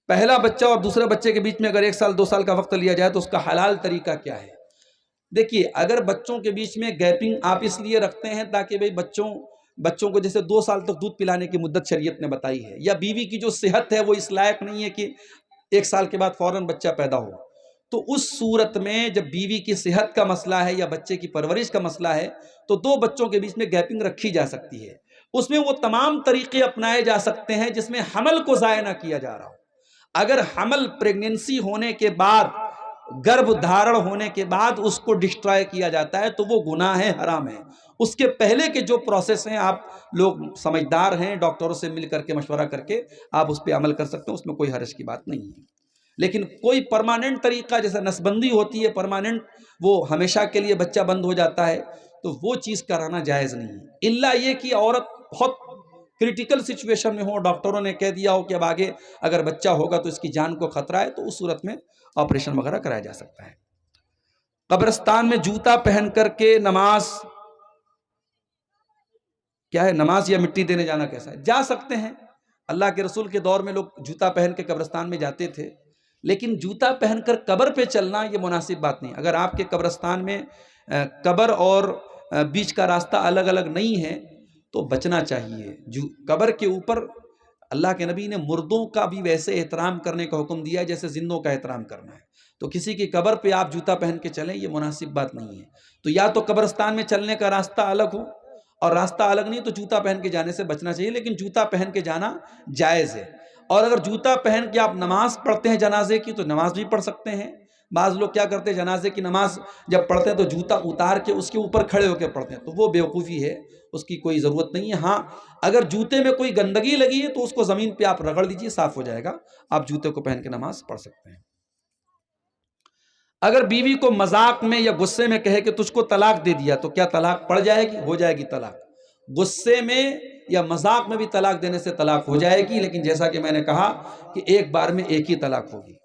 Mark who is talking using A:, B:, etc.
A: پہلا بچہ اور دوسرے بچے کے بیچ میں اگر 1 سال 2 سال کا وقت لیا جائے تو اس کا حلال طریقہ کیا ہے؟ دیکھیے، اگر بچوں کے بیچ میں گیپنگ آپ اس لیے رکھتے ہیں تاکہ بھئی بچوں کو جیسے 2 سال تک دودھ پلانے کی مدت شریعت نے بتائی ہے، یا بیوی کی جو صحت ہے وہ اس لائق نہیں ہے کہ 1 سال کے بعد فوراً بچہ پیدا ہو، تو اس صورت میں جب بیوی کی صحت کا مسئلہ ہے یا بچے کی پرورش کا مسئلہ ہے تو 2 بچوں کے بیچ میں گیپنگ رکھی جا سکتی ہے۔ اس میں وہ تمام طریقے اپنائے جا سکتے ہیں جس میں حمل کو ضائع نہ کیا جا رہا ہو۔ اگر حمل پریگننسی ہونے کے بعد، گربھ دھارن ہونے کے بعد اس کو ڈسٹرائے کیا جاتا ہے تو وہ گناہ ہے، حرام ہے۔ اس کے پہلے کے جو پروسیس ہیں، آپ لوگ سمجھدار ہیں، ڈاکٹروں سے مل کر کے مشورہ کر کے آپ اس پہ عمل کر سکتے ہیں، اس میں کوئی حرج کی بات نہیں ہے۔ لیکن کوئی پرماننٹ طریقہ جیسے نسبندی ہوتی ہے، پرماننٹ وہ ہمیشہ کے لیے بچہ بند ہو جاتا ہے، تو وہ چیز کرانا جائز نہیں ہے، الا یہ کہ عورت بہت کریٹیکل سچویشن میں ہو، ڈاکٹروں نے کہہ دیا ہو کہ اب آگے اگر بچہ ہوگا تو اس کی جان کو خطرہ ہے، تو اس صورت میں آپریشن وغیرہ کرایا جا سکتا ہے۔ قبرستان میں جوتا پہن کر کے نماز کیا ہے؟ نماز یا مٹی دینے جانا کیسا ہے؟ جا سکتے ہیں، اللہ کے رسول کے دور میں لوگ جوتا پہن کے قبرستان میں جاتے تھے، لیکن جوتا پہن کر قبر پہ چلنا یہ مناسب بات نہیں۔ اگر آپ کے قبرستان میں قبر اور بیچ کا راستہ الگ الگ نہیں ہے تو بچنا چاہیے۔ قبر کے اوپر اللہ کے نبی نے مردوں کا بھی ویسے احترام کرنے کا حکم دیا ہے جیسے زندوں کا احترام کرنا ہے، تو کسی کی قبر پہ آپ جوتا پہن کے چلیں یہ مناسب بات نہیں ہے۔ تو یا تو قبرستان میں چلنے کا راستہ الگ ہو، اور راستہ الگ نہیں تو جوتا پہن کے جانے سے بچنا چاہیے، لیکن جوتا پہن کے جانا جائز ہے۔ اور اگر جوتا پہن کے آپ نماز پڑھتے ہیں جنازے کی تو نماز بھی پڑھ سکتے ہیں۔ بعض لوگ کیا کرتے ہیں، جنازے کی نماز جب پڑھتے ہیں تو جوتا اتار کے اس کے اوپر کھڑے ہو کے پڑھتے ہیں، تو وہ بیوقوفی ہے، اس کی کوئی ضرورت نہیں ہے۔ ہاں، اگر جوتے میں کوئی گندگی لگی ہے تو اس کو زمین پہ آپ رگڑ دیجئے، صاف ہو جائے گا، آپ جوتے کو پہن کے نماز پڑھ سکتے ہیں۔ اگر بیوی کو مذاق میں یا غصے میں کہے کہ تجھ کو طلاق دے دیا تو کیا طلاق پڑ جائے گی؟ ہو جائے گی طلاق۔ غصے میں یا مذاق میں بھی طلاق دینے سے طلاق ہو جائے گی، لیکن جیسا کہ میں نے کہا کہ ایک بار میں ایک ہی طلاق ہوگی۔